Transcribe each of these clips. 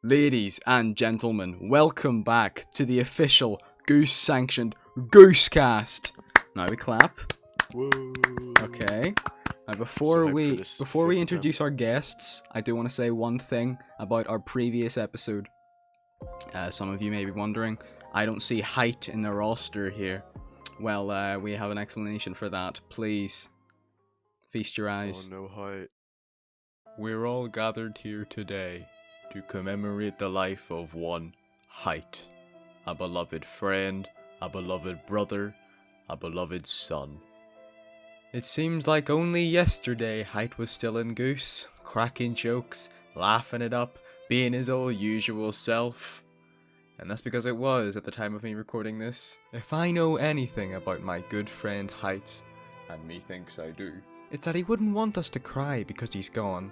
Ladies and gentlemen, welcome back to the official goos-sanctioned goosCast. Now we clap. Whoa. Okay. Now before we introduce our guests, I do want to say one thing about our previous episode. Some of you may be wondering, I don't see Hyte in the roster here. Well, we have an explanation for that. Please feast your eyes. Oh no, Hyte. We're all gathered here today to commemorate the life of one Hyte, a beloved friend, a beloved brother, a beloved son. It seems like only yesterday Hyte was still in Goos, cracking jokes, laughing it up, being his old usual self. And that's because it was at the time of me recording this. If I know anything about my good friend Hyte, and methinks I do, it's that he wouldn't want us to cry because he's gone.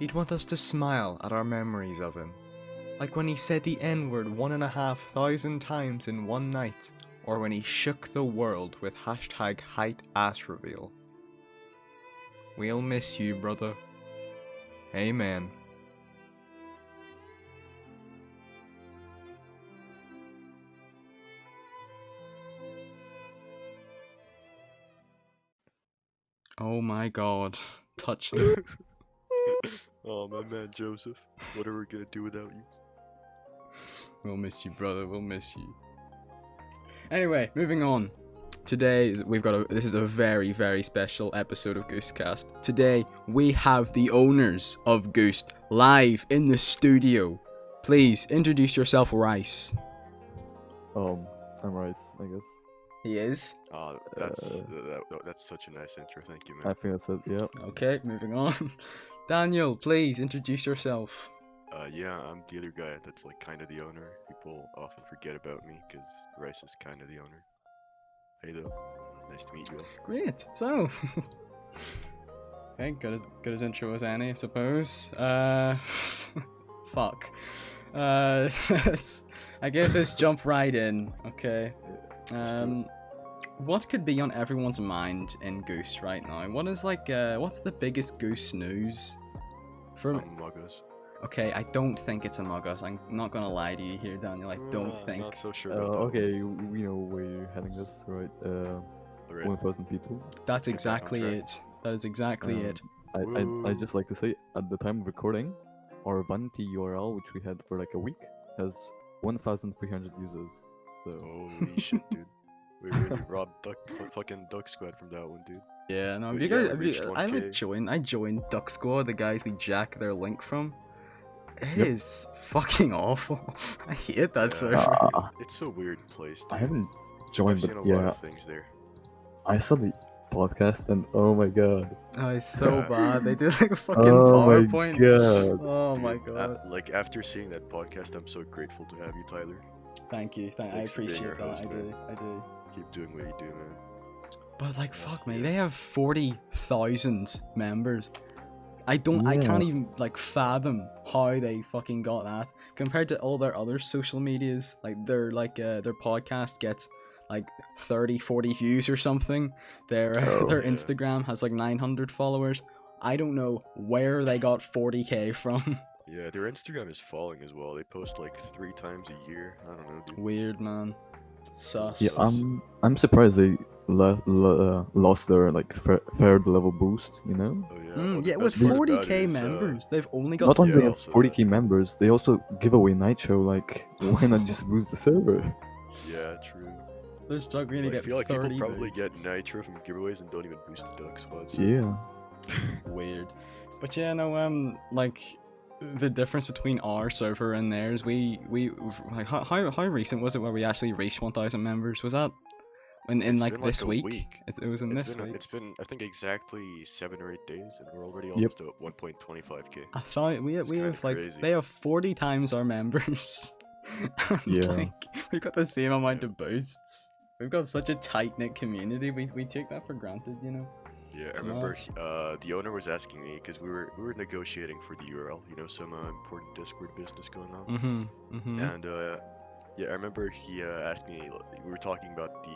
He'd want us to smile at our memories of him. Like when he said the N-word 1,500 times in one night, or when he shook the world with hashtag HyteAssReveal. We'll miss you, brother. Amen. Oh my god. Touching. Oh my man Joseph, what are we gonna do without you? We'll miss you, brother. We'll miss you. Anyway, moving on. Today this is a very, very special episode of goosCast. Today we have the owners of Goos live in the studio. Please introduce yourself, Rice. I'm Rice, I guess. He is. Oh, that's such a nice intro. Thank you, man. I think that's it, yeah. Okay, moving on. Daniel, please introduce yourself. Yeah, I'm the other guy that's like kind of the owner. People often forget about me because Rice is kind of the owner. Hey though, nice to meet you all. Great. So, okay, good as intro as any, I suppose. Fuck. I guess let's jump right in. Okay. What could be on everyone's mind in Goos right now? What is what's the biggest Goos news? Amogus. Okay, I don't think it's Amogus. I'm not gonna lie to you here, Daniel. I don't think. Not so sure about that. Okay, we know where you're heading this, right? Alright. 1,000 people. That's Get back on exactly track. it. That is exactly it. I just like to say, at the time of recording, our vanity URL, which we had for like a week, has 1,300 users. So Holy shit, dude. We really robbed fucking Duck Squad from that one, dude. Yeah, no, But you yeah, guys, we reached I 1K. I joined Duck Squad, the guys we jack their link from. It Yep. is fucking awful. I hate that Yeah. server. It's a weird place, dude. I haven't I've joined, seen a but lot yeah, of things there. I saw the podcast and oh my god. Oh, it's so Yeah. bad. They do like a fucking Oh my PowerPoint. god. Oh my Dude, god. like after seeing that podcast, I'm so grateful to have you, Tyler. Thank you. I Thanks for being appreciate our that. host, man. I do. Keep doing what you do, man. But like, fuck me, Yeah. they have 40,000 members. I can't Yeah. even like fathom how they fucking got that compared to all their other social medias. Like their podcast gets like 30-40 views or something. Their Oh. their Yeah. Instagram has like 900 followers. I don't know where they got 40k from. Yeah, their Instagram is falling as well. They post like 3 times a year. I don't know, dude. Weird, man. Sus. Yeah, I'm surprised they lost their like third level boost, you know? Oh yeah. Mm, well, the yeah, with best part about 40k it is, members, they've only got Not only yeah, they have also 40k members, they also give away Nitro. Like, why not just boost the server? Yeah, true. they're struggling to Like, I get feel like people 30 probably get boosts. Nitro from giveaways and don't even boost the Duck Squads. Yeah. Weird. But yeah, no, like the difference between our server and theirs, we like how recent was it where we actually reached 1,000 members? Was that in It's like been this a week? It was in It's this been, week. it's been, I think, exactly 7 or 8 days, and we're already Yep. almost at 1.25k. I thought we It's kinda have like crazy. they have 40 times our members. And, Yeah. like, we've got the same amount of boosts. We've got such a tight knit community. We take that for granted, you know. Yeah, I It's remember the owner was asking me because we were negotiating for the URL. You know, some important Discord business going on, Mm-hmm. and Yeah, I remember he asked me. We were talking about the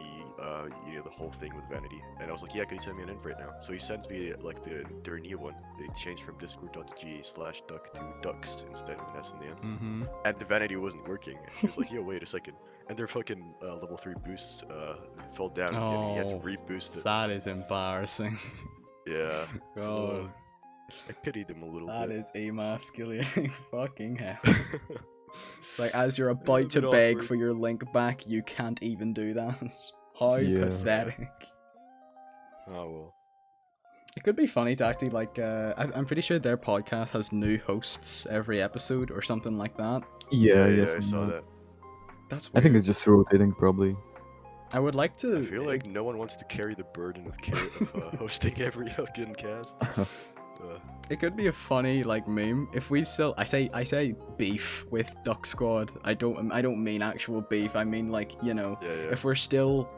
whole thing with vanity, and I was like, yeah, could you send me an invite now? So he sends me like their new one. They changed from discord.g/duck to ducks instead of an s in the end. Mm-hmm. And the vanity wasn't working. He was like, yo, wait a second. And their fucking level 3 boosts fell down again. And he had to Oh, reboost it. that is embarrassing. Yeah. So God, I pitied him a little that bit. is emasculating. Fucking hell. It's like as you're a about to bit beg awkward. for your link back, you can't even do that. How Yeah. pathetic. Oh well. It could be funny to actually like. I'm pretty sure their podcast has new hosts every episode or something like that. Yeah, I yes. saw that. That's I weird. think it's just rotating, probably. I would like to. I feel like no one wants to carry the burden of hosting every fucking cast. It could be a funny like meme if we still. I say beef with Duck Squad. I don't mean actual beef. I mean like Yeah. if we're still,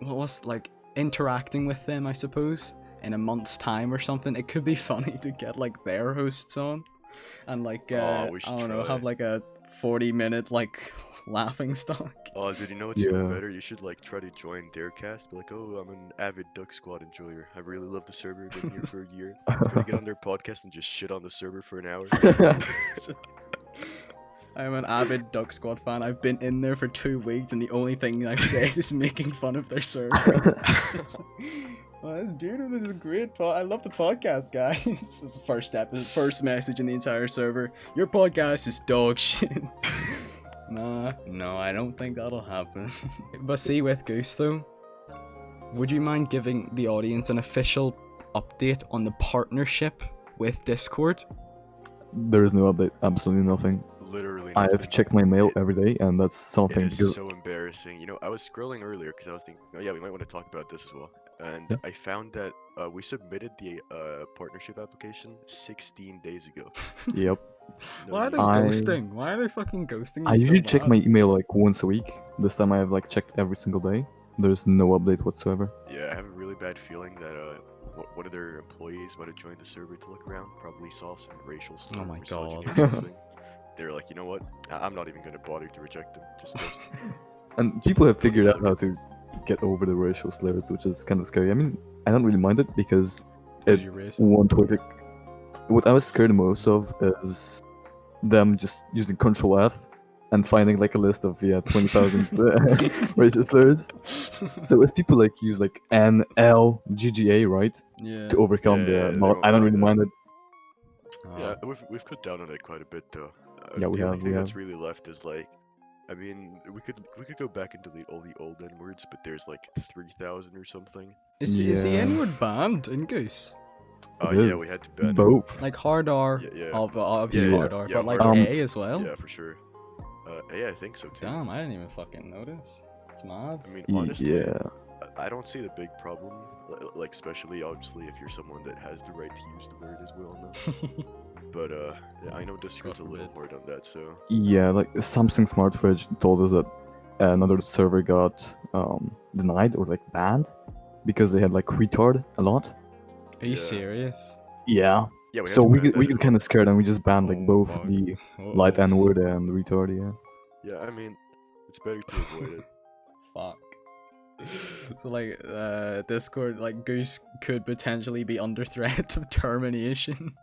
what's like interacting with them. I suppose in a month's time or something. It could be funny to get like their hosts on, and like we I should don't know, try. have like a 40-minute like laughing stock. Oh, did you know what's even Yeah. better? You should like try to join their cast. Be like, oh, I'm an avid Duck Squad enjoyer. I really love the server. Been here for a year. Try to get on their podcast and just shit on the server for an hour. I'm an avid Duck Squad fan. I've been in there for 2 weeks, and the only thing I've said is making fun of their server. Oh, that's beautiful. This is great. I love the podcast, guys. This is the first message in the entire server. Your podcast is dog shit. No, I don't think that'll happen. But see, with Goose though, would you mind giving the audience an official update on the partnership with Discord? There is no update. Absolutely nothing. Literally. I have nothing. checked my mail every day, and that's It something is because so embarrassing. You know, I was scrolling earlier because I was thinking, oh yeah, we might want to talk about this as well. And Yeah. I found that we submitted the partnership application 16 days ago. yep. No Why are they news. ghosting? Why are they fucking ghosting me I usually so check bad? my email like once a week. This time I have like checked every single day. There's no update whatsoever. Yeah, I have a really bad feeling that one of their employees might have joined the server to look around. Probably saw some racial slur or my misogyny God. or something. They're like, you know what? I'm not even gonna bother to reject them. Just ghost them. And people have figured out how to get over the racial slurs, which is kind of scary. I mean, I don't really mind it because it You're racist. won't hurt it. What I was scared most of is them just using Control F and finding like a list of 20,000 racial slurs. So if people like use like N, L, GGA, right, Yeah. to overcome Yeah, the, they mod, won't I don't mind really that. mind it. Yeah, we've cut down on it quite a bit though. Yeah, we the only have, thing we that's have. really left is like, I mean, we could go back into all the old N words, but there's like 3,000 or something. Is the Yeah. N-word banned in Goose? Oh It yeah, is. we had to ban it. Both. Like hard R, Yeah. obviously Yeah, hard R, yeah, but like hard R. A as well? Yeah, for sure. Yeah, I think so too. Damn, I didn't even fucking notice. It's mad. I mean, honestly, Yeah. I don't see the big problem. Like, especially obviously if you're someone that has the right to use the word, as we all know. But yeah, I know Discord's a little forbid. hard on that, so Yeah, like Samsung Smart Fridge told us that another server got denied or like banned because they had like retard a lot. Are you Yeah. serious? Yeah. yeah. We So had to ban that we as got well. kind of scared and we just banned like Oh, both fuck. the light N word and retard. Yeah. Yeah, I mean, it's better to avoid it. Fuck. So like, Discord, like Goose could potentially be under threat of termination.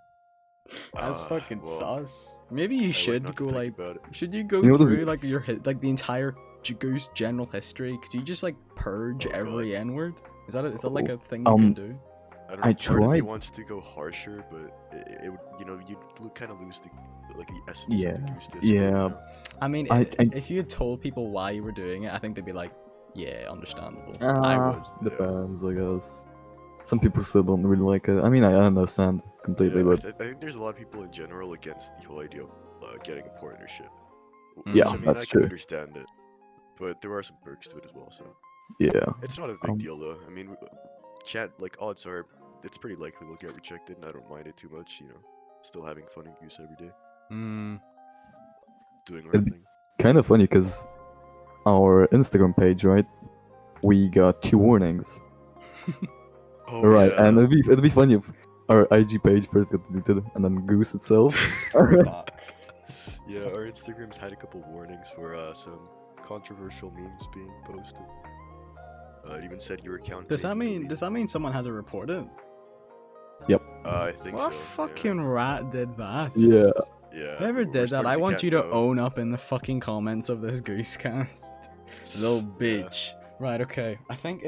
That's fucking well, sus. Maybe you I like should not to go think like, about it. should you go You know the- through like your like the entire Goose general history? Could you just like purge Oh, God. every N-word? Is that like a thing you Um, can do? I don't know. I Part of me tried. wants to go harsher, but it would, you'd kind of lose the essence Yeah, of the goose Discord. yeah. I mean, I- if you had told people why you were doing it, I think they'd be like, yeah, understandable. I would. Depends, I guess. Some people still don't really like it. I mean, I understand completely, Yeah, but I think there's a lot of people in general against the whole idea of getting a partnership. Yeah, I mean, that's I true. can understand it, but there are some perks to it as well. So yeah. it's not a big Um, deal though. I mean, chat odds are it's pretty likely we'll get rejected, and I don't mind it too much. Still having fun in Goose every day, doing our It'd be- thing. Kind of funny because our Instagram page, right? We got 2 warnings. Oh, Right, yeah. and it'd be funny if our IG page first got deleted and then Goose itself. Fuck. Yeah, our Instagram's had a couple warnings for some controversial memes being posted. It even said your account Does may that be mean? deleted. Does that mean someone had to report it? I think What so. fucking rat did that? Yeah. Yeah. Whoever Or did that, stories I want can't you to know. own up in the fucking comments of this goosecast. Little Yeah. bitch. Right, okay. I think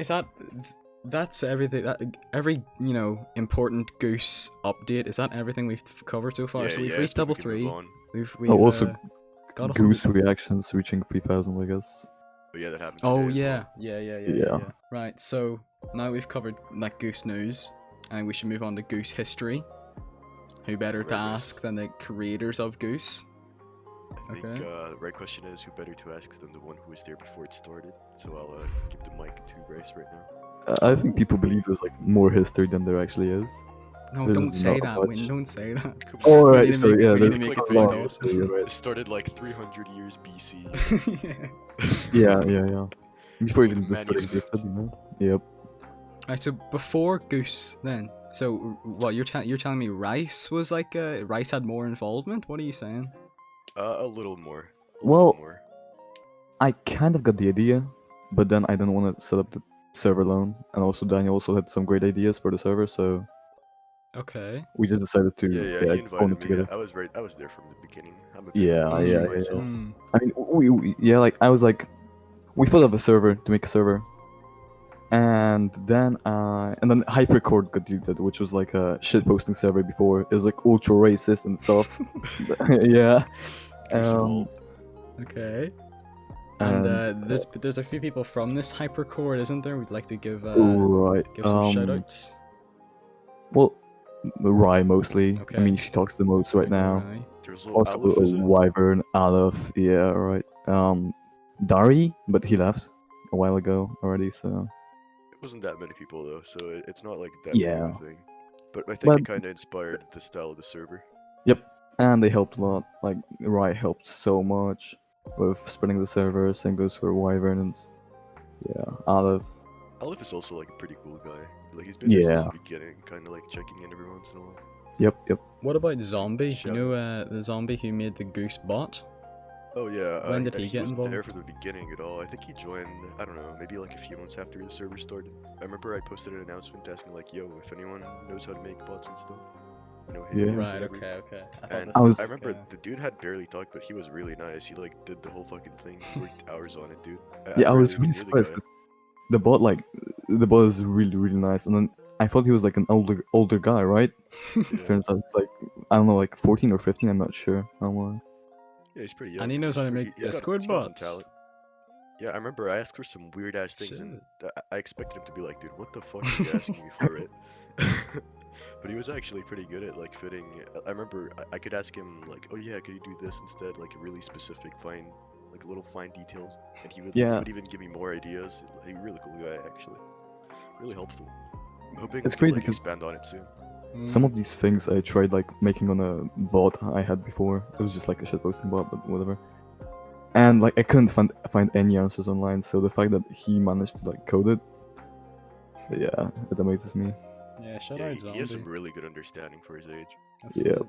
that's everything. That every important goose update. Is that everything we've covered so far? Yeah, So we've yeah, I reached think we double can move 3. on. We've Also, got a Goose 100. reactions reaching 3,000, I guess. But yeah, that happened Oh today as yeah. well. Yeah. Right. So now we've covered like goose news, and we should move on to goose history. Who better to Right, guys. ask than the creators of Goose? I think Okay. the right question is who better to ask than the one who was there before it started. So I'll give the mic to Bryce right now. I think people believe there's like more history than there actually is. No, There's don't say not that. much. Don't say that. Come Oh, on. We right, need to sorry, make- yeah, we need there's to make like it a sound video. awesome. You're right. It started like 300 years BC. Yeah. Before even With the story manuscripts. existed, you know? Yep. Right. So before Goose, then. So what you're telling me? Rice was like Rice had more involvement. What are you saying? A little more. A Well, little more. I kind of got the idea, but then I didn't want to set up the server alone, and also Daniel also had some great ideas for the server, so Okay. we just decided to Yeah, he just own invited it me. together. I was there from the beginning. I'm a bit Yeah, of a yeah, OG yeah. myself. Hmm. I mean, yeah, like I was like, we thought of a server to make a server, and then Hypercord got deleted, which was like a shitposting server before. It was like ultra racist and stuff. Yeah. Goose Um, evolved. Okay. And and there's a few people from this Hypercord, isn't there? We'd like to give right. give some shoutouts. Well, Rye mostly. Okay. I mean, she talks the most right now. Right. There's a little Also, Aleph, is it? Wyvern, Aleph, yeah, right. Dari, but he left a while ago already, so. It wasn't that many people though, so it's not like that Yeah. big of a thing. But I think But- it kind of inspired the style of the server. And they helped a lot. Like, Rye helped so much with spreading the server. Same goes for Wyvern and yeah, Aleph. Aleph is also like a pretty cool guy. Like he's been there since Yeah. the beginning, kind of like checking in every once in a while. Yep. What about Zombie? You Shout know the zombie who made the goose bot? Oh yeah. When did he he get wasn't there involved? from the beginning at all. I think he joined. I don't know, maybe like a few months after the server started. I remember I posted an announcement asking like, "Yo, if anyone knows how to make bots and stuff, hit me Yeah. up, Right. whatever." Okay. And I was- I remember the dude had barely talked, but he was really nice. He like did the whole fucking thing. He worked hours on it, dude. Yeah, I barely was even really knew the surprised guy. 'cause the bot is really nice. And then I thought he was like an older guy, right? Yeah. Turns out it's like, I don't know, like 14 or 15, I'm not sure. Yeah, he's pretty young. And he but knows he's how to pretty- make he's got- Discord he's got some bots. talent. Yeah, I remember I asked for some weird ass things, and I expected him to be like, "Dude, what the fuck are you asking me for it?" But he was actually pretty good at like fitting. I remember I could ask him like, "Oh yeah, could you do this instead?" Like really specific, like little fine details, and he Yeah. would even give me more ideas. Like, a really cool guy, actually. Really helpful. I'm hoping It's we great can, like, because- expand on it soon. Some of these things I tried like making on a bot I had before. It was just like a shitposting bot, but whatever. And like I couldn't find any answers online, so the fact that he managed to like code it, yeah, it amazes me. Yeah, shout Yeah, out he has some Zombie. really good understanding for his age. That's Yeah. it.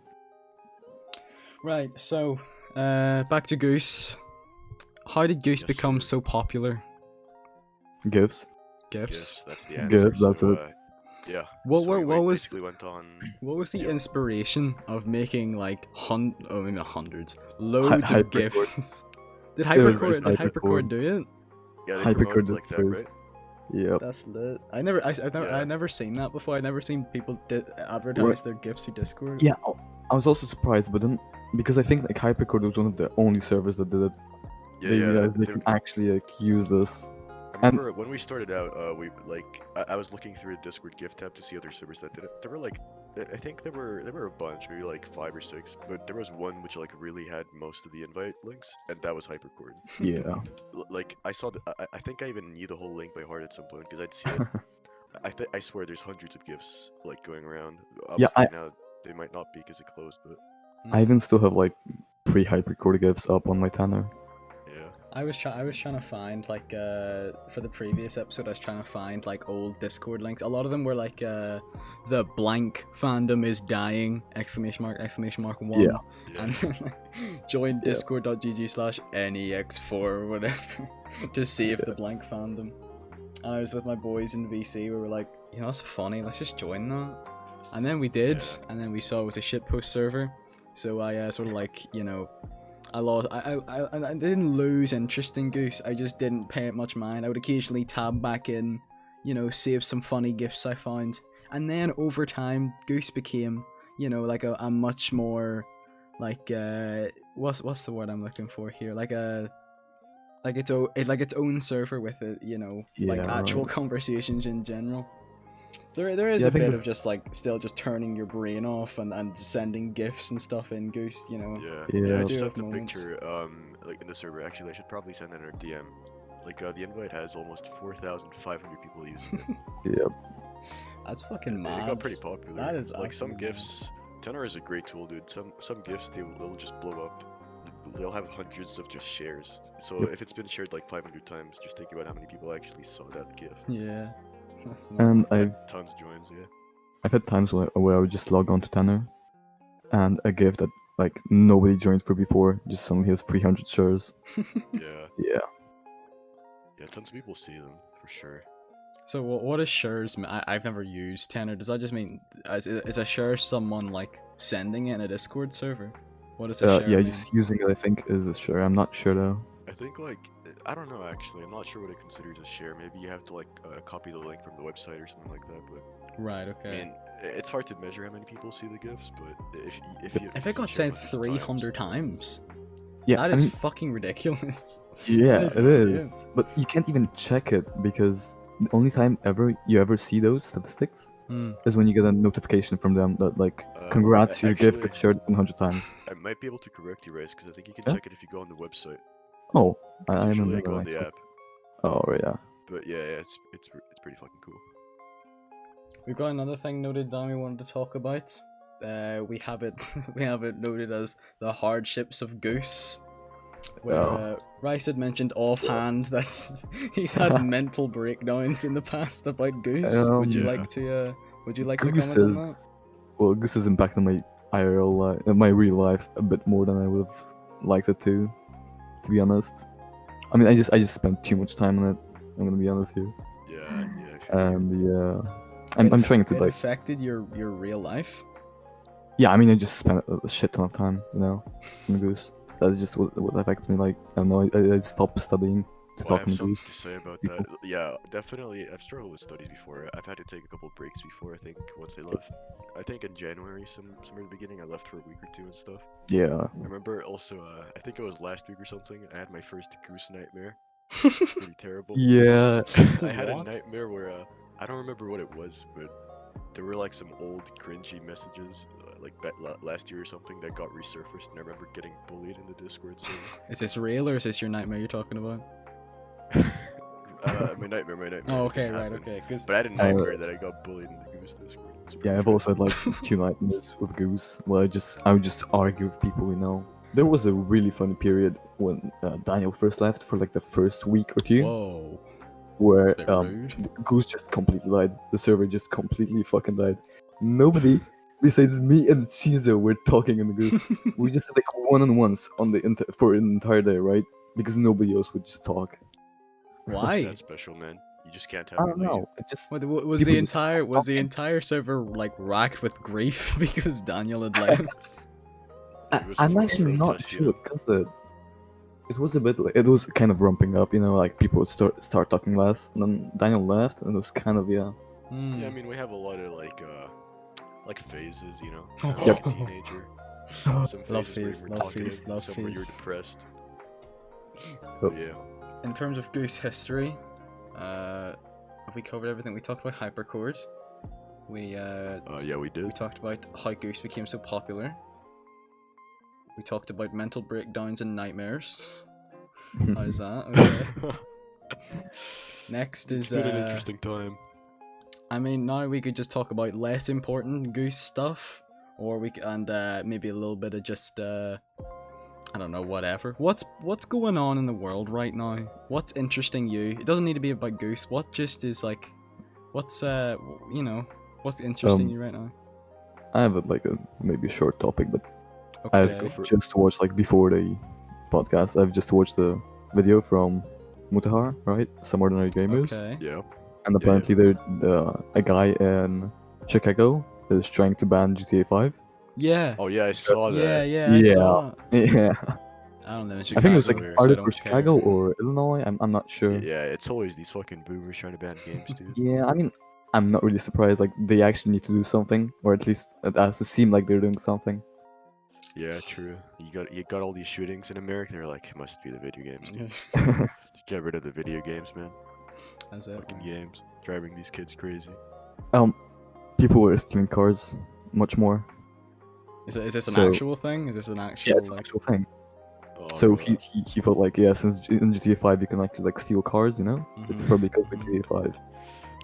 Right, so back to Goose. How did Goose Yes, become sir. so popular? Gifts. Gifts. Yes, that's the answer. Yes, that's so, it. Yeah. What so were- he what was- basically went on. What was the Yep. inspiration of making like maybe not hundreds, loads of Hypercord. gifts? Did It was Hypercord just did Hypercord Hypercord. do it? Yeah, they Hypercord promoted did like that, first. right? Yep. That's lit. I've never seen that before. I've never seen people advertise their gifts through Discord. Yeah, I was also surprised, but then because I think like Hypercord was one of the only servers that did it. Yeah, They yeah. realized they they- can actually like use this. I remember when we started out, I was looking through a Discord gift tab to see other servers that did it. There were like, I think there were a bunch, maybe like 5 or 6, but there was one which like really had most of the invite links, and that was Hypercord. Yeah. Like I saw I think I even knew the whole link by heart at some point because I'd see it. I swear there's hundreds of gifts like going around. Yeah, Obviously now they might not be because it closed, but I even still have like pre-Hypercord gifts up on my Tanner. yeah. I was trying to find like for the previous episode I was trying to find like old Discord links. A lot of them were like the blank fandom is dying !1 Yeah. and then join discord.gg/nex4 or whatever to save the blank fandom. And I was with my boys in VC. We were like, you know, that's funny. Let's just join that. And then we did, and then we saw it was a shitpost server. So I sort of like, you know, I lost. I didn't lose interest in Goos. I just didn't pay it much mind. I would occasionally tab back in, you know, save some funny gifs I found, and then over time, Goos became, you know, like a much more, like what's the word I'm looking for here? Like its own server with it, you know, like actual conversations in general. There is a bit of just like still just turning your brain off and sending gifs and stuff in Goos, you know. Yeah. I just sent the picture like in the server. Actually, I should probably send that in our DM. Like the invite has almost 4,500 people using it. Yep. That's fucking mad. It got pretty popular. That is like some mad. gifs. Tenor is a great tool, dude. Some gifs they'll just blow up. They'll have hundreds of just shares. So if it's been shared like 500 times, just think about how many people actually saw that gif. Yeah. That's And tons of joins, yeah. I've had times where I would just log on to Tanner, and a gift that like nobody joined for before just suddenly has 300 shares. Yeah, tons of people see them for sure. So what is shares? I've never used Tenor. Does that just mean is a share someone like sending it in a Discord server? What is a share? Yeah, mean? just using it I think is a share. I'm not sure though. I think like I don't know actually. I'm not sure what it considers a share. Maybe you have to like copy the link from the website or something like that. But right, okay. I mean, it's hard to measure how many people see the gifs, but if it got sent 300 times, yeah, that is fucking ridiculous. Yeah, it is. But you can't even check it because the only time you ever see those statistics is when you get a notification from them that like, congrats, your gift got shared 100 times. I might be able to correct you, Rice, because I think you can check it if you go on the website. Oh, I usually remember. I go on the app. Oh yeah. But yeah, it's pretty fucking cool. We've got another thing noted down we wanted to talk about. We have it noted as the hardships of Goos. Where Rice had mentioned offhand that he's had mental breakdowns in the past about Goos. Would you like to comment on that? Well, Goos has impacted my IRL life, my real life a bit more than I would have liked it to be honest. I mean, I just spent too much time on it. I'm gonna be honest here. Yeah. And I'm trying to it like affected your real life. Yeah, I mean, I just spent a shit ton of time, you know, on Goos. That's just what affects me. Like, I don't know, I stopped studying to talk I have on something Goos. to say about that. Yeah, definitely. I've struggled with studies before. I've had to take a couple breaks before. I think once I left. I think in January, somewhere in the beginning, I left for a week or two and stuff. Yeah. I remember also. I think it was last week or something. I had my first Goos nightmare. Pretty terrible. Yeah. I had a nightmare where I don't remember what it was, but there were like some old cringy messages like last year or something that got resurfaced, and I remember getting bullied in the Discord server. Is this real or is this your nightmare you're talking about? My nightmare. Oh, okay, right, okay. But I had a nightmare that I got bullied in the Goos Discord. Yeah, I've also had like 2 nightmares with Goos where I would just argue with people, you know. There was a really funny period when Daniel first left for like the first week or 2. Whoa. Where That's a bit rude. Goos just completely died. The server just completely fucking died. Nobody besides me and Shizo were talking in the Goos. We just had like one-on-ones for an entire day, right? Because nobody else would just talk. Why? That's special, man. You just can't have. I don't know. It just Was the entire server like racked with grief because Daniel had left? I'm actually not sure because it was a bit like, it was kind of ramping up, you know, like people would start talking less, and then Daniel left, and it was kind of Yeah, I mean, we have a lot of like phases, you know, kind of Yep. like a teenager. Some phases where you were talkative, some where you were depressed. But yeah. In terms of Goos history, have we covered everything? We talked about Hypercord. Yeah, we did. We talked about how Goos became so popular. We talked about mental breakdowns and nightmares. How's that? Okay. Next is It's been an interesting time. I mean, now we could just talk about less important Goos stuff, or maybe a little bit of just I don't know, whatever. What's going on in the world right now? What's interesting you? It doesn't need to be about Goose. What just is like, what's you know, what's interesting you right now? I have like a maybe short topic, but Okay. I've just watched like before the podcast. I've just watched the video from Mutahar, right? Some Ordinary Gamers. Okay. Yeah. And apparently a guy in Chicago is trying to ban GTA 5. Yeah. Oh yeah, I saw that. Yeah. I saw that. Yeah. I don't know. In I Chicago, think it's like so I either don't for care. Chicago or Illinois. I'm not sure. Yeah, it's always these fucking boomers trying to ban games, dude. Yeah, I mean, I'm not really surprised. Like they actually need to do something, or at least it has to seem like they're doing something. Yeah, true. You got all these shootings in America. They're like, it must be the video games, dude. Get rid of the video games, man. That's it. Fucking games, driving these kids crazy. People were stealing cars much more. Is this an So- actual thing? Is this an actual Yeah, it's an like? actual thing. Oh, So God. he felt like, yeah, since in GTA 5 you can actually like steal cars, you know, it's Mhm. probably because of GTA 5.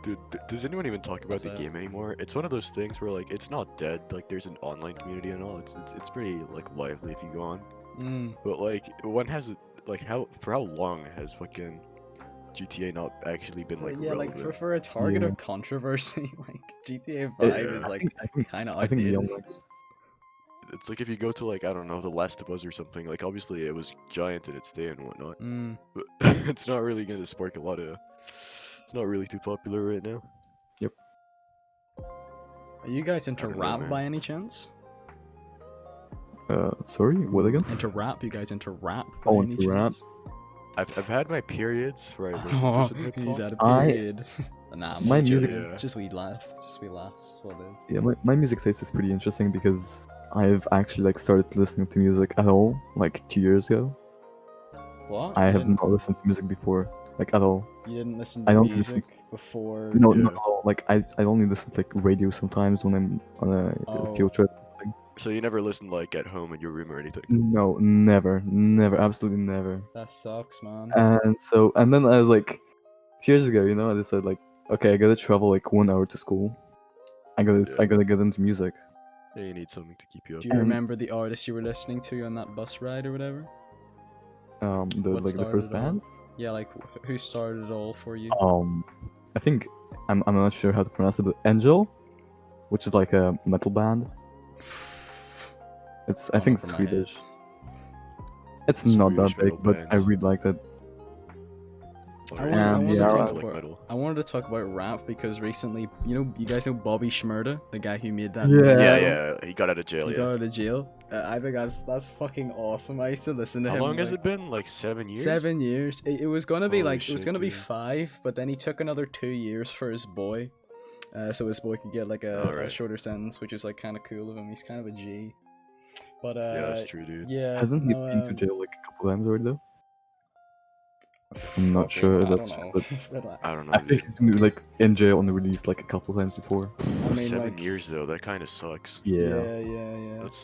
Dude, does anyone even talk about What's the that? game anymore? It's one of those things where like it's not dead. Like there's an online community and all. It's pretty like lively if you go on. Mm. But like one has like how long has fucking GTA not actually been like yeah, like relevant? for a target Yeah. of controversy, like GTA 5 is like kind of I think the outdated. young It's like if you go to like I don't know The Last of Us or something. Like obviously it was giant in its day and whatnot, Mm. but it's not really gonna spark a lot of. It's not really too popular right now. Are you guys into don't know, rap man. by any chance? Sorry, what again? Into rap? You guys into rap? By Oh, any into rap? chance? I've had my periods where I listen Oh, to some hip he's hop. at a period. Nah, I'm My only music- joking. Yeah. Just we laugh. Just we laugh. That's what it is. Yeah, my music taste is pretty interesting because I've actually like started listening to music at all like 2 years ago. What? I You have didn't- not listened to music before, like at all. You didn't listen I to don't music listen- before. No, Yeah. not at all. Like I only listen to like radio sometimes when I'm on a Oh. field trip. So you never listened like at home in your room or anything? No, never, absolutely never. That sucks, man. And then I was like, 2 years ago, you know, I decided like, okay, I gotta travel like 1 hour to school. I gotta get into music. Yeah, you need something to keep you up. Do you and- remember the artist you were listening to on that bus ride or whatever? What The first started it all? bands. Yeah, like who started it all for you? I think I'm not sure how to pronounce it, but Angel, which is like a metal band. I Gone think it's over my head. Swedish. It's not that Swedish big, metal but I bands. really liked it. I Alright, wanted, so I, Um, wanted yeah, to right. talk about, metal. I wanted to talk about rap because recently, you guys know Bobby Shmurda, the guy who made that. Yeah. Yeah, song? yeah, he got out of jail. He Yeah. got out of jail. I think that's fucking awesome. I used to listen to How him. long has like, it been? Like 7 years. 7 years. It was gonna be Holy like it was shit, gonna be dude. 5, but then he took another 2 years for his boy, so his boy could get like a Alright. shorter sentence, which is like kind of cool of him. He's kind of a G. But Yeah, that's true, dude. yeah, Hasn't he no, been to jail like a couple times already though? I'm not fucking- sure if I that's don't true, know. I don't know. I think dude. he's been like in jail on the release like a couple times before. I mean, 7 like, years though. That kind of sucks. Yeah.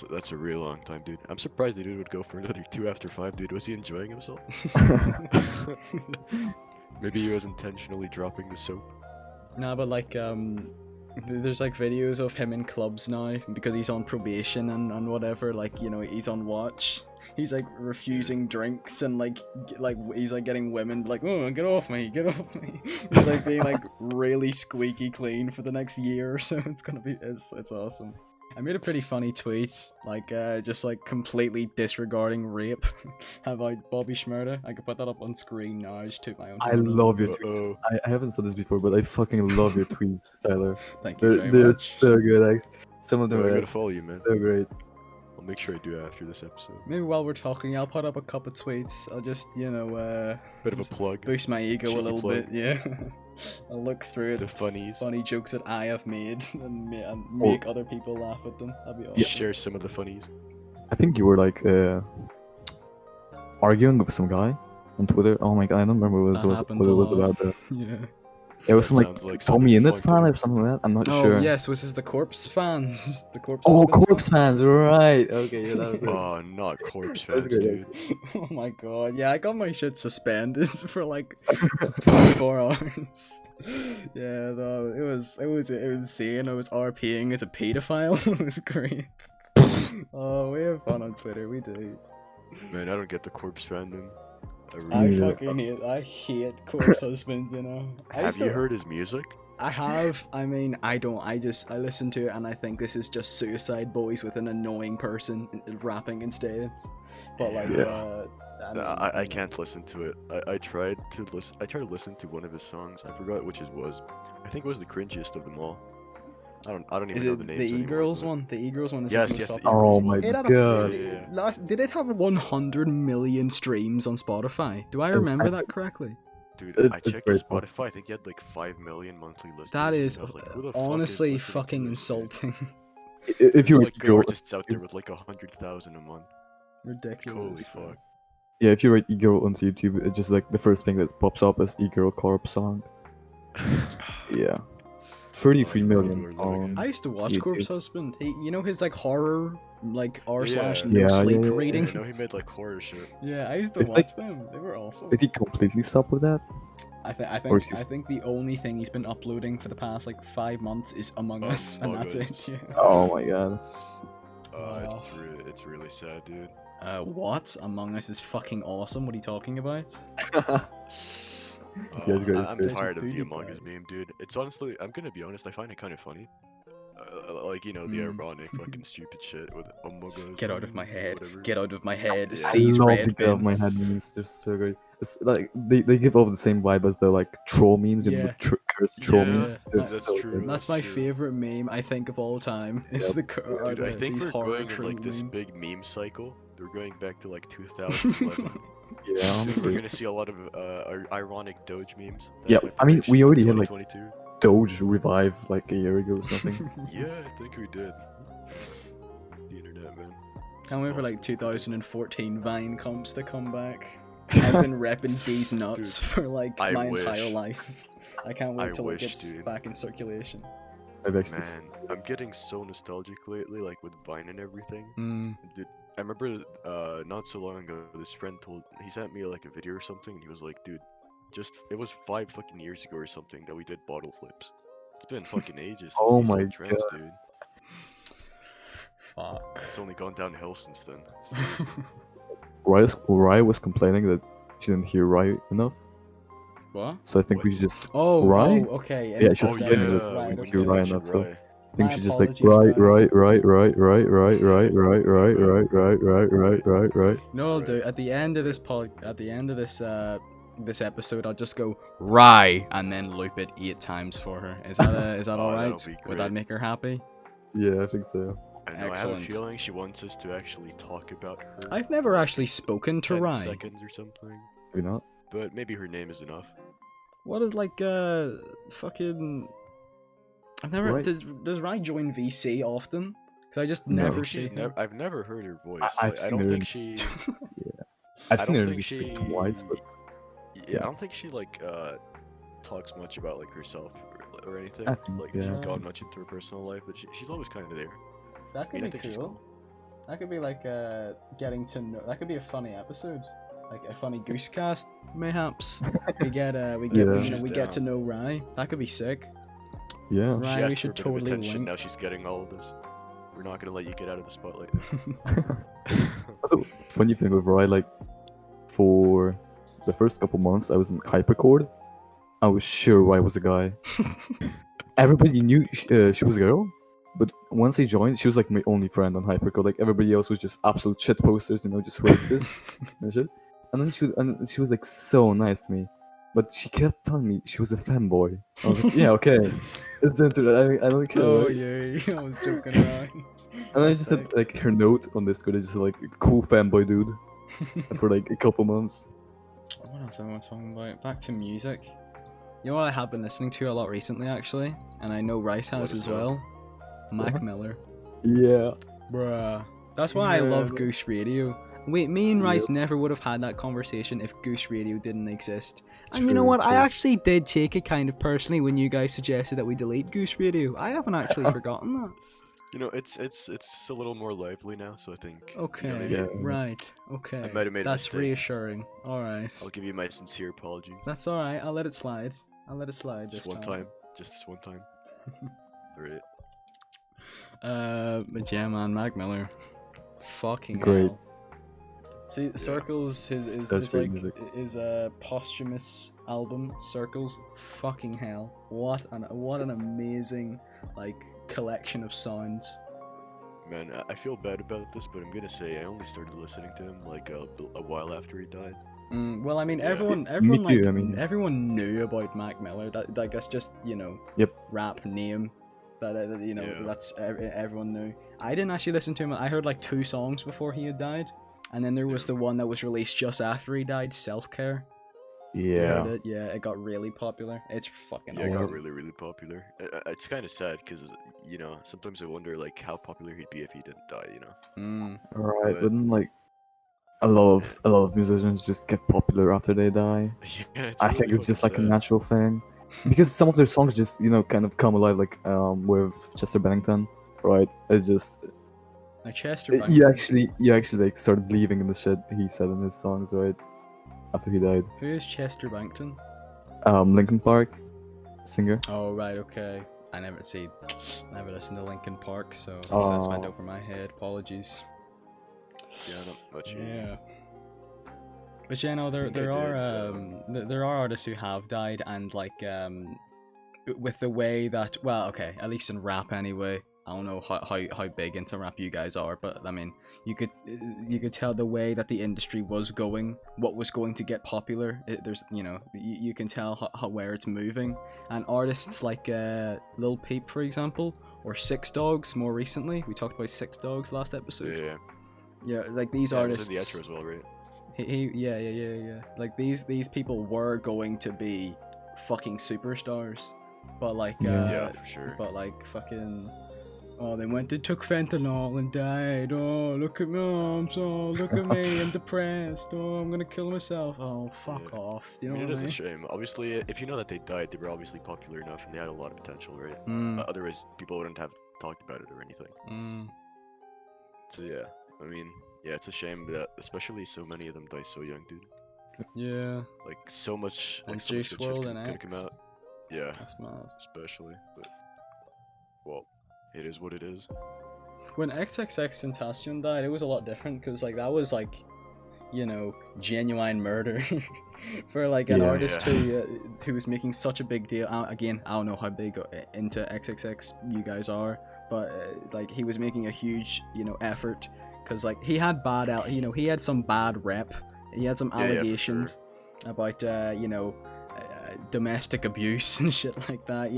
That's a real long time, dude. I'm surprised the dude would go for another 2 after 5, dude. Was he enjoying himself? Maybe he was intentionally dropping the soap. Nah, but like there's like videos of him in clubs now because he's on probation and whatever. Like he's on watch. He's like refusing drinks and like he's like getting women like, oh, get off me, get off me. He's like being like really squeaky clean for the next year or so. It's awesome. I made a pretty funny tweet, like just like completely disregarding rape about Bobby Shmurda. I could put that up on screen now. I just took my own. I photo. love your tweets. Uh-oh. I haven't said this before, but I fucking love your tweets, Tyler. Thank you very They're much. so good, actually. Some of them Well, I are gotta follow you, man. so great. I'll make sure I do after this episode. Maybe while we're talking, I'll put up a couple tweets. I'll just Bit of a just plug. boost my ego a Cheeky little plug. bit. Yeah. I'll look through The it. funnies. Funny jokes that I have made and make other people laugh at them. That'd be awesome. Share some of the funnies. I think you were like arguing with some guy on Twitter. Oh my god, I don't remember what That it was, happens what a it was lot. about. Yeah. It was That some sounds like like Tommy something Innit fucked fan up. or something like that. I'm not Oh sure. yes, was this the Corpse fans? The Corpse. Oh, Husbands Corpse fans, right? Okay, yeah, that was it. Oh, not corpse That's fans, good, dude. Oh my god, yeah, I got my shit suspended for like 24 hours. Yeah, no, it was insane. I was RPing as a pedophile. It was great. Oh, we have fun on Twitter, we do. Man, I don't get the corpse fandom. I hate Corpse Husband, you know. Have you heard his music? I have. I mean, I don't. I listen to it and I think this is just Suicide Boys with an annoying person rapping instead. But like, I can't listen to it. I tried to listen. I tried to listen to one of his songs. I forgot which it was. I think it was the cringiest of them all. I don't even know the names the anymore. E-Girls one? The E-Girls one is Yes, the yes, most the popular. Oh E-Girls my one. god. Did it have 100 million streams on Spotify? Do I remember that correctly? Dude, I It's checked his very Spotify. I think he had like 5 million monthly listeners. That is and I was like, who the fuck is honestly listening to fucking this shit? insulting. If you're There's a like good girl, artists out there with like 100,000 a month. Ridiculous. Holy fuck. yeah, if you write e-girl onto YouTube, it's just like the first thing that pops up is e-girl corpse song. Yeah. 33 million. I used to watch YouTube. Corpse Husband. You know his like horror, like r/no Yeah, sleep yeah. readings. I know he made like horror shit. Yeah, I used to It's watch them. They were awesome. Did he completely stop with that? I Or think the only thing he's been uploading for the past like 5 months is Among Us, and that's it. Yeah. Oh my god. Wow. It's really sad, dude. What? Among Us is fucking awesome. What are you talking about? guys got it I'm too. tired of the Pretty Among bad. Us meme, dude. It's honestly, I'm gonna be honest, I find it kind of funny. Like, you know, the ironic fucking stupid shit with Amogus. Get out of my head. Whatever. Get out of my head. Yeah. I Seize love red the Get Out of bin. My Head memes. They're so great. It's like they give off the same vibe as the like troll memes, you know, Yeah. the cursed troll Yeah, memes. They're that's so true. good. That's That's my true. favorite meme I think of all time. It's Yep. Dude, I think these we're horror going in like trope this memes. big meme cycle. We're going back to like 2011. Yeah, I think we're honestly. gonna see a lot of ironic Doge memes. That's Yeah, my I mean, we prediction for already had, like, 2022. Doge revive like a year ago or something. Yeah, I think we did. The internet, man. It's Can't wait for like impossible to predict. 2014 Vine comps to come back. I've been repping these nuts Dude, for like I my entire wish. life. I can't wait I till wish, it gets dude. back in circulation. I've actually Man, I'm getting so nostalgic lately, like with Vine and everything. Mm. Dude, I remember not so long ago, this friend he sent me like a video or something, and he was like, dude, it was 5 fucking years ago or something that we did bottle flips. It's been fucking ages since Oh these my old trends, dude. Fuck. It's only gone downhill since then. Seriously. Rye was complaining that she didn't hear Rye enough, What? so I think What? we should just. Oh, Rye? okay. Yeah, she Oh was yeah, saying that right, she we didn't okay. hear did Rye mention enough, so Rye. I think My she just like apologies, right. No, I'll do. At the end of this this episode, I'll just go Rye and then loop it 8 times for her. Is that Oh, all that'll right? be Would that great. make her happy? Yeah, I think so. I know, I have a Excellent. feeling she wants us to actually talk about her. I've never for, like, actually spoken to 10 Rye. seconds or something, Maybe not. but maybe her name is enough. What is like fucking? I've never. Right. Does Rye join VC often? Because I just No. never She's see her. I've never heard her voice. I've Like, I seen don't her think in- she. I've I seen don't her think speak she. twice, but Yeah, I don't think she like talks much about like herself or anything. I think, Like yeah. she's gone much into her personal life, but she's always kind of there. That I could mean, I be think she's cool. cool. That could be like getting to know. That could be a funny episode, like a funny goosecast, mayhaps. we get Yeah. you know, She's we get to down. know Rye. That could be sick. yeah. Right. She we asked for should a bit totally of attention. link. Now she's getting all of this. We're not gonna let you get out of the spotlight. Also, funny thing with Rye, like for the first couple months, I was in Hypercord. I was sure Rye was a guy. Everybody knew she was a girl, but once I joined, she was like my only friend on Hypercord. Like everybody else was just absolute shit posters, you know, just racist and shit. And then she was like so nice to me, but she kept telling me she was a femboy. I was like, yeah, okay, it's the internet. I don't care. Oh right? yeah, I was joking around. And I That's just sick. had like her note on Discord. I just like cool fanboy dude for like a couple months. What else am I talking about? Back to music. You know what I have been listening to a lot recently, actually, and I know Rice has Let us as know. well. Mac What? Miller. Yeah. Bruh. That's why I love Yeah. Goose Radio. Wait, me and Rice Yep. never would have had that conversation if Goose Radio didn't exist. And you know True, what? I true. actually did take it kind of personally when you guys suggested that we delete Goose Radio. I haven't actually forgotten that. You know, it's a little more lively now, so I think. Okay, You know, maybe Yeah. right. Okay. I might have made a That's mistake. reassuring. Alright. I'll give you my sincere apologies. That's alright. I'll let it slide. I'll let it slide Just this one time. Just this one time. Alright. But yeah, man, Mac Miller. Fucking Great. hell. See, Circles, Such great like music. his posthumous album, Circles. Fucking hell, what an amazing like collection of sounds. Man, I feel bad about this, but I'm gonna say I only started listening to him like a while after he died. Well, I mean, Yeah. everyone Me like too, I mean- everyone knew about Mac Miller. That's just Yep. rap name. That Yeah. that's everyone knew. I didn't actually listen to him. I heard like 2 songs before he had died, and then there was Yeah. the one that was released just after he died, Self Care. Yeah. It got really popular. It's fucking Yeah, it awesome. got really, really popular. It's kind of sad because sometimes I wonder like how popular he'd be if he didn't die. Right, But- but then like a lot of musicians just get popular after they die. Yeah, it's I really think it's just like fucking a sad. natural thing, because some of their songs just kind of come alive, like with Chester Bennington, right? It's just Like Chester you Bennington. you actually like started believing in the shit he said in his songs, right? After he died. Who is Chester Bennington? Linkin Park singer. Oh right, okay. I never listened to Linkin Park, so that's went Oh. over my head. Apologies. Yeah, not much. Yeah. But yeah, no, think I there are did, there are artists who have died, and like with the way that, well, okay, at least in rap anyway. I don't know how big into rap you guys are, but I mean, you could tell the way that the industry was going, what was going to get popular. There's you can tell where it's moving, and artists like Lil Peep, for example, or Six Dogs more recently. We talked about Six Dogs last episode. Yeah. Yeah, like these Yeah, it artists. was in the outro as well, right? Yeah. Like these people were going to be fucking superstars, but like Yeah, for sure. but like fucking, oh, they took fentanyl and died. Oh, look at me, look at me, I'm depressed. Oh, I'm gonna kill myself. Oh, fuck Yeah. off. Do you I know mean, it what I is a mean? shame. Obviously, if you know that they died, they were obviously popular enough and they had a lot of potential, right? Otherwise, people wouldn't have talked about it or anything. So yeah, I mean, yeah, it's a shame that especially so many of them die so young, dude. Yeah, Like so much, and like so much Juice good shit WRLD and could have come X. out. Yeah, That's mad. especially, but well, it is what it is. When XXXTENTACION died, it was a lot different because like that was like, genuine murder for like an Yeah. artist Yeah. who was making such a big deal. Again, I don't know how big into XXX you guys are, but like he was making a huge effort because like he had he had some bad rep. He had some Yeah, for allegations about domestic abuse and shit like that.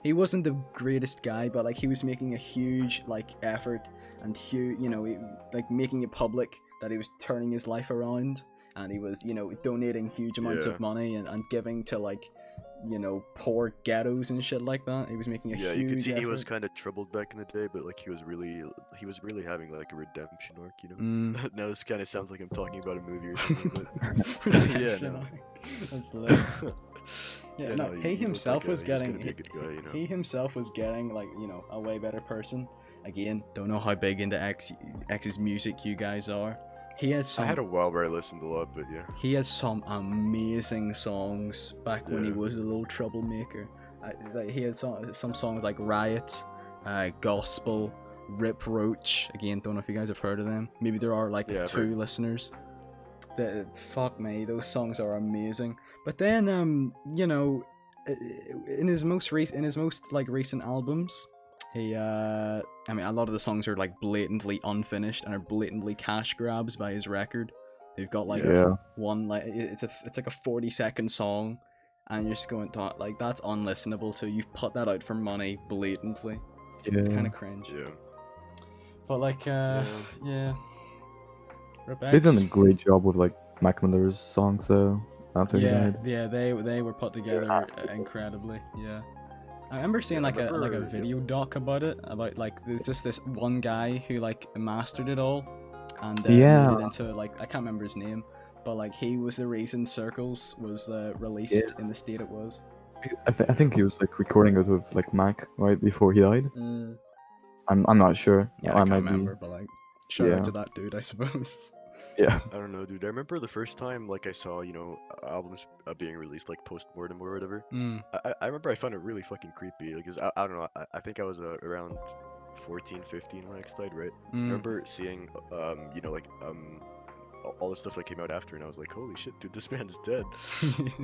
He wasn't the greatest guy, but like he was making a huge like effort and huge, like making it public that he was turning his life around, and he was donating huge amounts Yeah. of money and giving to like poor ghettos and shit like that. He was making a Yeah, huge you could see he was effort. kind of troubled back in the day, but like he was really having like a redemption arc, Now this kind of sounds like I'm talking about a movie or something, but Redemption no. arc. That's lit. Yeah, no, he he looked himself like was he was getting gonna be a good guy, he himself was getting like a way better person. Again, don't know how big into X's music you guys are. He had I had a some while where I listened a lot, but yeah. he had some amazing songs back when he Yeah. was a little troublemaker. Like he had some songs like Riot, Gospel, Rip Roach. Again, don't know if you guys have heard of them. Maybe there are like Yeah, I've 2 heard. listeners. Fuck me, those songs are amazing. But then in his most like recent albums, he I mean, a lot of the songs are like blatantly unfinished and are blatantly cash grabs by his record. They've got like Yeah. one like it's like a 40-second song, and you're just going to like, that's unlistenable to. You've put that out for money blatantly. It's kind Yeah. of cringe. Yeah. But like yeah. They've done a Rebecca. great job with like Mac Miller's songs though. After he died. They were put together absolutely. incredibly. Yeah. I remember seeing Yeah, I like a remember- video doc about it, about like there's just this one guy who like mastered it all and Yeah. made it into like, I can't remember his name, but like he was the reason Circles was released in the state it was. I think he was like recording it with like Mac right before he died. I'm not sure. Yeah, I can't might be- remember, but like shout out Yeah. to that dude, I suppose. Yeah. I don't know, dude. I remember the first time like I saw, albums being released like post-mortem or whatever. I remember I found it really fucking creepy. Like, 'cause I don't know. I think I was around 14, 15 when I died, right? I remember seeing all the stuff that came out after, and I was like, holy shit, dude, this man's dead.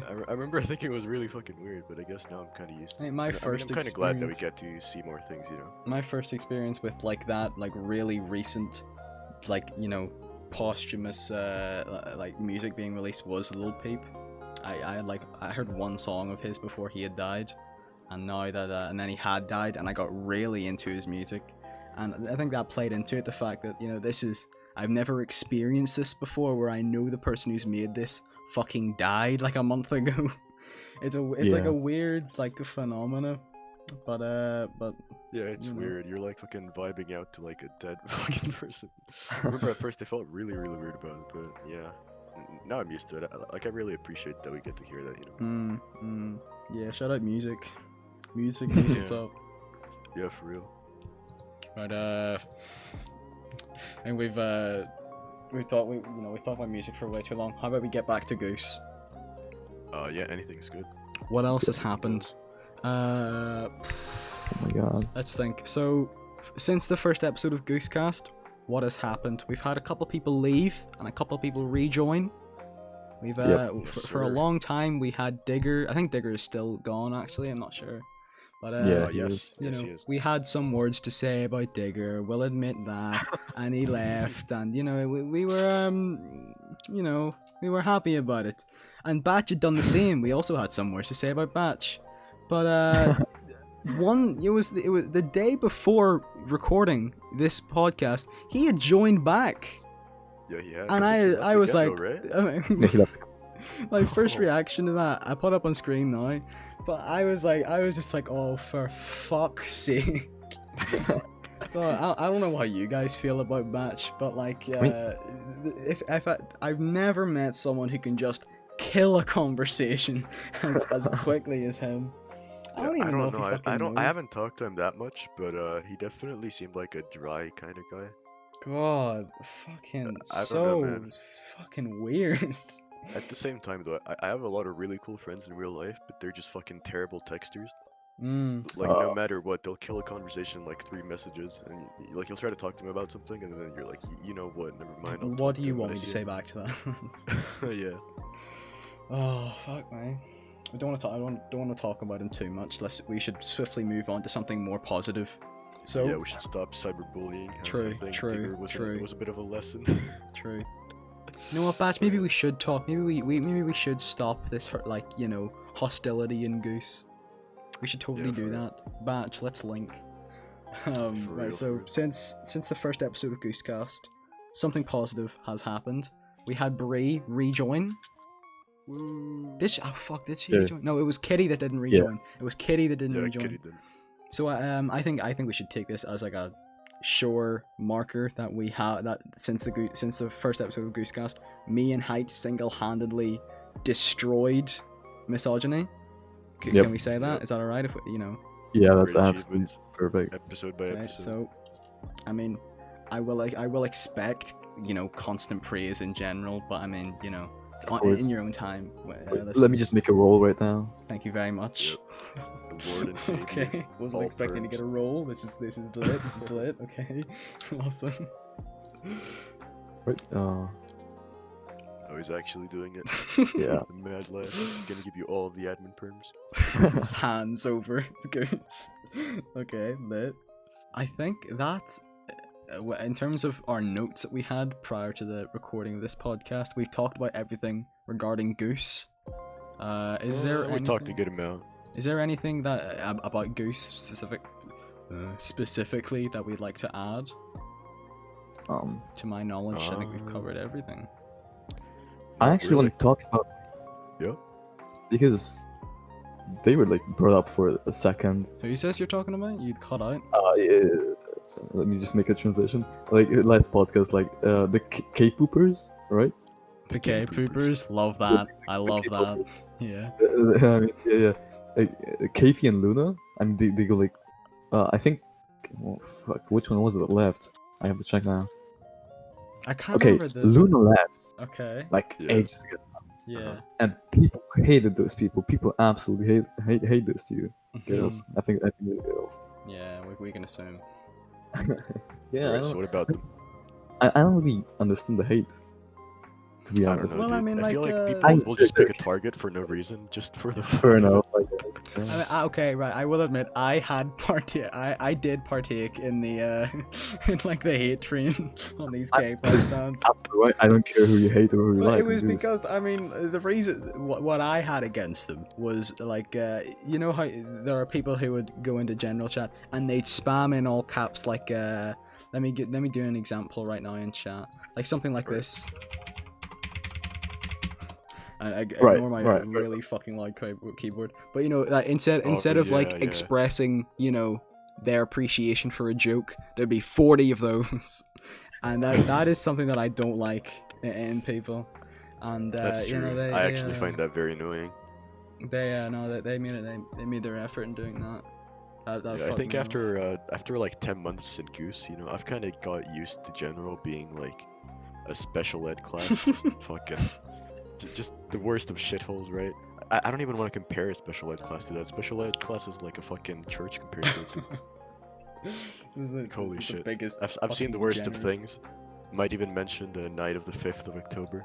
I remember thinking it was really fucking weird, but I guess now I'm kind of used to it. My And first I'm kind of glad that we experience- get to see more things, you know. My first experience with like that, like really recent, like posthumous like music being released was Lil Peep. I heard one song of his before he had died, and now that and then he had died, and I got really into his music, and I think that played into it, the fact that I've never experienced this before, where I know the person who's made this fucking died like a month ago. It's like a weird like phenomena, but yeah, it's weird. You're like fucking vibing out to like a dead fucking person. I remember at first I felt really weird about it, but yeah, now I'm used to it. I really appreciate that we get to hear that, you know. Yeah, shout out music knows what's up. Yeah, for real. But and we've talked about music for way too long. How about we get back to Goos? Yeah, anything's good. What else has happened? Oh my god. Let's think. So, since the first episode of goosCast, what has happened? We've had a couple people leave and a couple people rejoin. We've for a long time we had Digger. I think Digger is still gone. Actually, I'm not sure. But Yeah, yes, you yes, know, he is. we had some words to say about Digger. We'll admit that, and he left, and we were we were happy about it. And Batch had done the same. We also had some words to say about Batch, but it was the day before recording this podcast. He had joined back, Yeah, he had. and I think he left I was again, like, though, right? Yeah, he left. my first reaction to that, I put up on screen now, but I was just like, oh, for fuck's sake. So, I don't know how you guys feel about Batch, but like, I've never met someone who can just kill a conversation as quickly as him. I don't even know if he fucking knows. I haven't talked to him that much, but he definitely seemed like a dry kind of guy. God, fucking I don't know, so man. fucking weird. At the same time, though, I have a lot of really cool friends in real life, but they're just fucking terrible texters. Like, no matter what, they'll kill a conversation in like 3 messages, and like you'll try to talk to them about something, and then you're like, you know what, never mind. I'll What talk do to you him when want I me to see say him." back to that? Yeah. Oh fuck, man. I don't want to talk about him too much. We should swiftly move on to something more positive. So Yeah, we should stop cyberbullying. True, I think true, Digger true. was a bit of a lesson. true. You know what, Batch? Maybe we should talk. Maybe we should stop this hostility in Goose. We should totally do that. Batch, let's link. Right. So since the first episode of goosCast, something positive has happened. We had Bree rejoin. Did she? Oh fuck! Did she Yeah. rejoin? No, it was Kitty that didn't rejoin. It was Kitty that didn't Yeah, rejoin. Kitty did. So I think we should take this as like a sure marker that we have that since the first episode of goosCast, me and Hyte single-handedly destroyed misogyny. Yep. Can we say that? Yep. Is that alright? If Yeah, that's Great absolutely achievement. perfect. Episode by okay, episode. so I mean, I will expect constant praise in general, but I mean course. in your own time. Let me just make a roll right now. Thank you very much. The Lord and Savior. Okay, wasn't all expecting to perms. get a roll. This is lit. This is lit. Okay, awesome. Right. Oh, he's actually doing it. Yeah. The mad lad. He's gonna give you all of the admin perms. His hands over the goose. Okay, lit. I think that in terms of our notes that we had prior to the recording of this podcast, we've talked about everything regarding Goose. Is there We talked a good amount. Is there anything that about Goose specifically that we'd like to add? To my knowledge, I think we've covered everything. I actually want to talk about. Yeah. Because they were like brought up for a second. Who is this you're talking about? You'd cut out. Yeah. Let me just make a transition. Like last podcast, like the K-poopers, right? The K-poopers, love that. I love that. Yeah. I mean, yeah. Like, Kathy and Luna. I mean, they go like, I think. Oh, fuck, which one was it that left? I have to check now. I can't Okay, remember the. Luna left Okay. like Yeah. ages ago, Yeah. and people hated those people. People absolutely hate those two girls. Mhm. I think they're girls. Yeah, we can assume. Yeah, Alright, so what about them? I don't really understand the hate. To be I don't honest. know, Well, dude. I mean, feel like, like people will just pick a target for no reason, just for the Fair fun of enough, it. I guess. I Yeah. mean, okay, right. I will admit, I did partake in the in like the hate train on these gay stands. Absolutely right. I don't care who you hate or who you Well, like. it was I'm just- because I mean the reason what I had against them was like you know how there are people who would go into general chat and they'd spam in all caps like let me do an example right now in chat, like something like this. And ignore my really fucking loud keyboard. But you know, like, instead of like expressing, you know, their appreciation for a joke, there'd be 40 of those, and that is something that I don't like in people. And That's true. you know, I actually find that very annoying. They made their effort in doing that. Yeah, I think after like 10 months in Goose, you know, I've kind of got used to general being like a special ed class, just fucking. Just the worst of shitholes, right? I don't even want to compare a special ed class to that. Special ed class is like a fucking church compared to it. Holy shit. I've seen the worst of things. Might even mention the night of the 5th of October.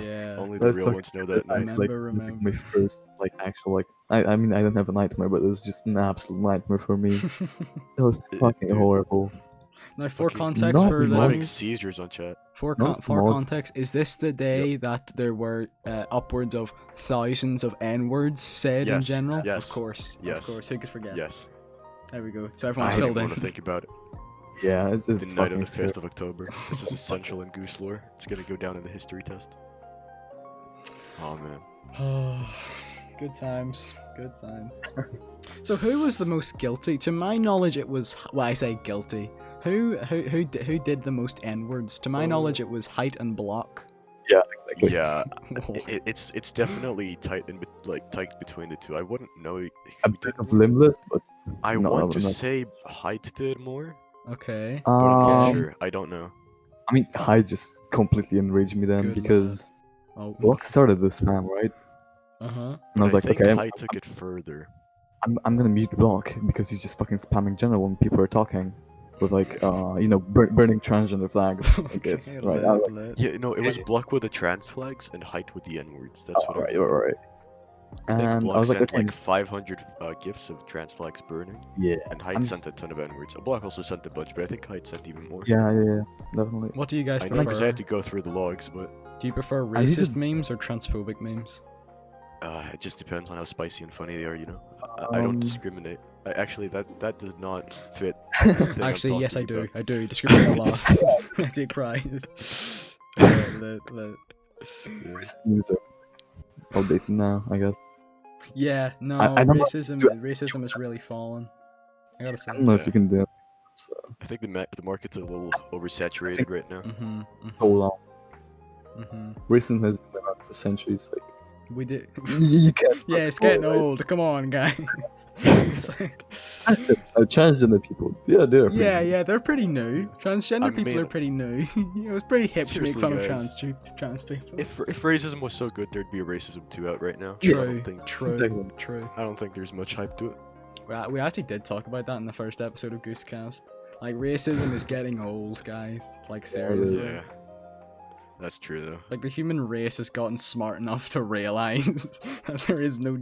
Yeah. Only the real ones know that night. Remember. My first like actual like I mean I don't have a nightmare, but it was just an absolute nightmare for me. It was fucking horrible. Now, for context, not for anymore. I'm having listeners, seizures on chat. for Not context, is this the day that there were upwards of thousands of N-words said in Yes, general? yes, Of course, yes. of course. Who could forget? Yes. There we go. So I everyone's don't filled even in. want to think about it. Yeah, it's The night fucking of the 5th scary. of October. This is essential in Goose lore. It's gonna go down in the history test. Oh man. Oh, good times. Good times. So who was the most guilty? To my knowledge, it was. Well, I say guilty. Who did the most N-words? To my knowledge, it was Hyte and Block. Yeah, exactly. Yeah, it's definitely tight tight between the two. I wouldn't know who A did bit of more. limbless, but I no, want to not- say Hyde did more, Okay. but I'm not Um, sure. I don't know. I mean, Hyde just completely enraged me then Good because Oh. Block started the spam, right? Uh huh. And I was like, think okay, Hyde took it further. I'm gonna mute Block because he's just fucking spamming general when people are talking with like you know burning transgender flags. I guess, right? I was like, Yeah, no, it was Block with the trans flags and Hyde with the N words. That's what I alright, remember. alright. I think And Block I was like, sent okay, like 500 gifs of trans flags burning, yeah, and Hyde I'm sent a ton of N words. Block also sent a bunch, but I think Hyde sent even more. yeah, definitely. What do you guys I know because I prefer? had to go through the logs, but Do you prefer I need to- racist memes or transphobic memes? it just depends on how spicy and funny they are, you know. I don't Um, discriminate. Actually, that does not fit. the thing I'm Actually, yes, I talking do. about. I do. Discriminate a lot. I take pride. News are outdated now, I guess. Yeah, no, I don't know if racism has really fallen. I gotta say. I don't know if Yeah. you can do it so I think the market's a little oversaturated right now. so long. Mm-hmm. Racism has been around for centuries. Like We did. you can't. Yeah, it's getting old. Come on, guys. Transgender people, yeah, they're pretty Yeah, good. yeah, they're pretty new. Transgender I people mean- are pretty new. It was pretty hip to make Seriously, fun of guys. trans people. If racism was so good, there'd be a Racism 2 out right now. I True, don't think true, true. I don't think there's much hype to it. We actually did talk about that in the first episode of goosCast. Like, racism is getting old, guys. Like, seriously. Yeah, that's true though. Like, the human race has gotten smart enough to realize that there is no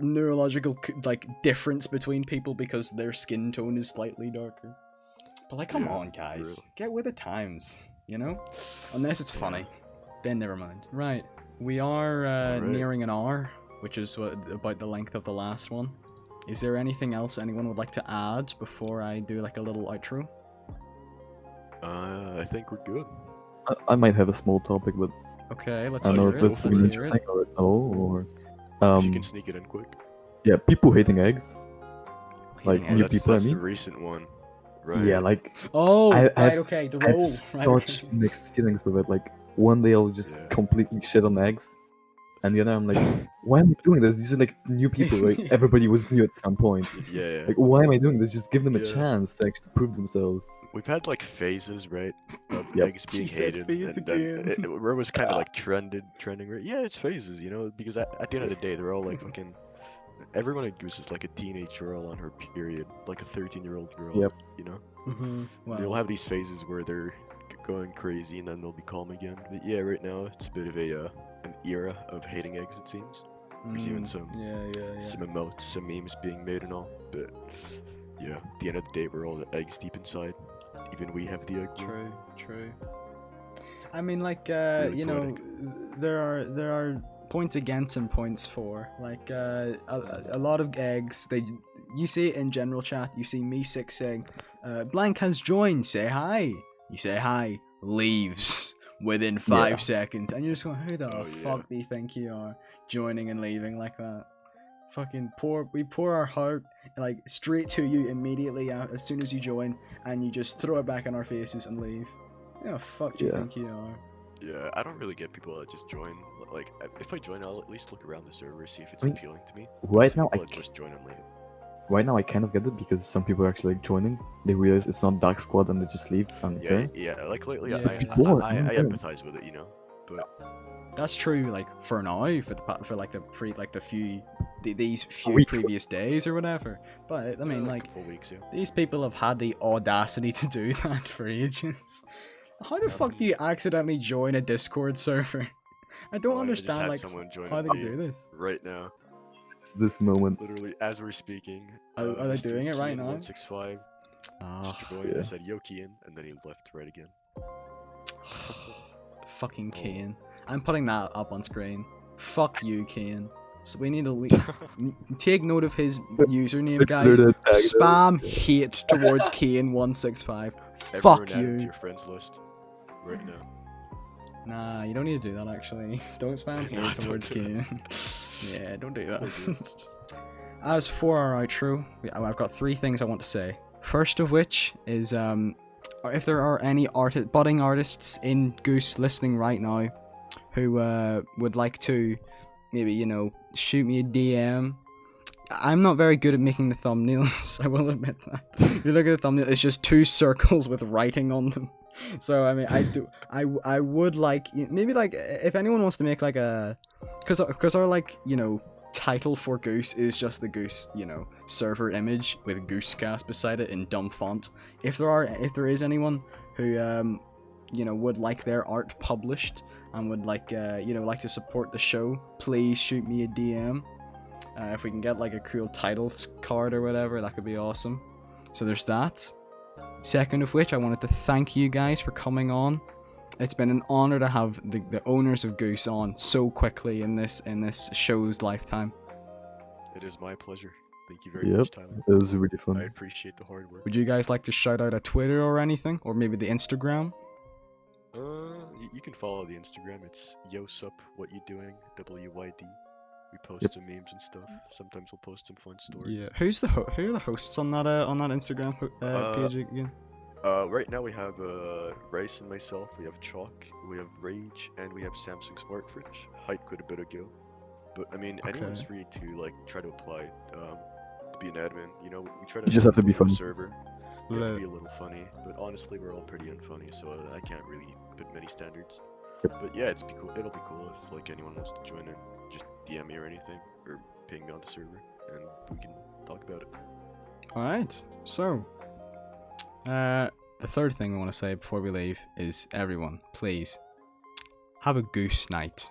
neurological like difference between people because their skin tone is slightly darker. But like, come Yeah, on, guys, really. get with the times, you know? Unless it's Yeah. funny, then never mind. Right, we are Alright. nearing an hour, which is about the length of the last one. Is there anything else anyone would like to add before I do like a little outro? I think we're good. I might have a small topic, but Okay, let's I don't know hear if it. it's Let's really hear interesting it. or no, or If you can sneak it in quick. yeah, people hating eggs. Like, Hating new eggs. people, I That's the mean? recent one, right? Yeah, like Oh, I right, have- okay, the I have roll. Right, such okay. mixed feelings with it. Like one day I'll just Yeah. completely shit on eggs, and the other I'm like, why am I doing this? These are like new people, right? Everybody was new at some point. Yeah. Like, why am I doing this? Just give them a Yeah. chance to actually prove themselves. We've had like phases, right, of Yep. eggs being He said hated, phase and then again. where it was kind of like trending, right? Yeah, it's phases, you know, because at the end of the day, they're all like fucking. Everyone at Goose is like a teenage girl on her period, like a 13-year-old girl. Yep. You know, Mm-hmm. they'll have these phases where they're going crazy, and then they'll be calm again. But yeah, right now it's a bit of a an era of hating eggs, it seems. There's even some emotes, some memes being made and all. But yeah, at the end of the day, we're all eggs deep inside. Even we have the egg. True. I mean, like, Really you know, poetic. there are points against and points for. Like, a lot of eggs. You see it in general chat. You see me six saying, "Blank has joined. Say hi." You say hi. Leaves within 5 seconds, and you're just going, "Who the fuck do you think you are, joining and leaving like that?" Fucking we pour our heart like straight to you immediately as soon as you join, and you just throw it back in our faces and leave. Who the fuck do you think you are? Yeah, I don't really get people that just join. Like, if I join, I'll at least look around the server, see if it's appealing to me. Right now, people that just join and leave. Right now, I kind of get it because some people are actually like joining. They realize it's not Dark Squad and they just leave. And Like lately, Yeah. I empathize with it, you know. But That's true. Like for now, for like these few week. previous days or whatever. But I mean, a like couple weeks, yeah. these people have had the audacity to do that for ages. How the fuck do you accidentally join a Discord server? I don't I just understand had like someone join how they me do this. right now. It's this moment. Literally, as we're speaking. Are they Mr. doing it right Kian now? 165 just joined. I said, "Yo, Kian," and then he left right again. Fucking Kane. I'm putting that up on screen. Fuck you, Kane. So we need to take note of his username, guys. Spam hate towards Kane165. Fuck Everyone add him to you. your friends list right now. Nah, you don't need to do that actually. Don't spam No, hate don't towards do it. Kane. Yeah, don't do that. Okay. As for our outro, I've got 3 things I want to say. First of which is if there are any budding artists in Goos listening right now who would like to maybe, you know, shoot me a DM. I'm not very good at making the thumbnails, I will admit that. If you look at the thumbnail, it's just 2 circles with writing on them. So I mean, I would like, maybe like if anyone wants to make like a, because our like, you know, title for Goos is just the Goos, you know, server image with goosCast beside it in dumb font. If there is anyone who you know, would like their art published and would like you know, like to support the show, please shoot me a DM. If we can get like a cool titles card or whatever, that could be awesome. So there's that. Second of which, I wanted to thank you guys for coming on. It's been an honor to have the owners of Goos on so quickly in this show's lifetime. It is my pleasure. Thank you very much, Tyler. It was really fun. I appreciate the hard work. Would you guys like to shout out a Twitter or anything, or maybe the Instagram? You can follow the Instagram. It's yosup what you doing, WYD. We post some memes and stuff. Sometimes we'll post some fun stories. Yeah. Who are the hosts on that Instagram page again? Right now we have Rice and myself. We have Chalk. We have Rage, and we have Samsung Smart Fridge. Hype quite a bit ago. But I mean, anyone's free to like try to apply to be an admin. You know, we try to. You just have to be build a funny. server. We have to be a little funny, but honestly, we're all pretty unfunny, so I can't really put many standards. But yeah, it'll be cool if like anyone wants to join in. Just DM me or anything, or ping me on the server, and we can talk about it. Alright, so the third thing I want to say before we leave is everyone, please have a goose night.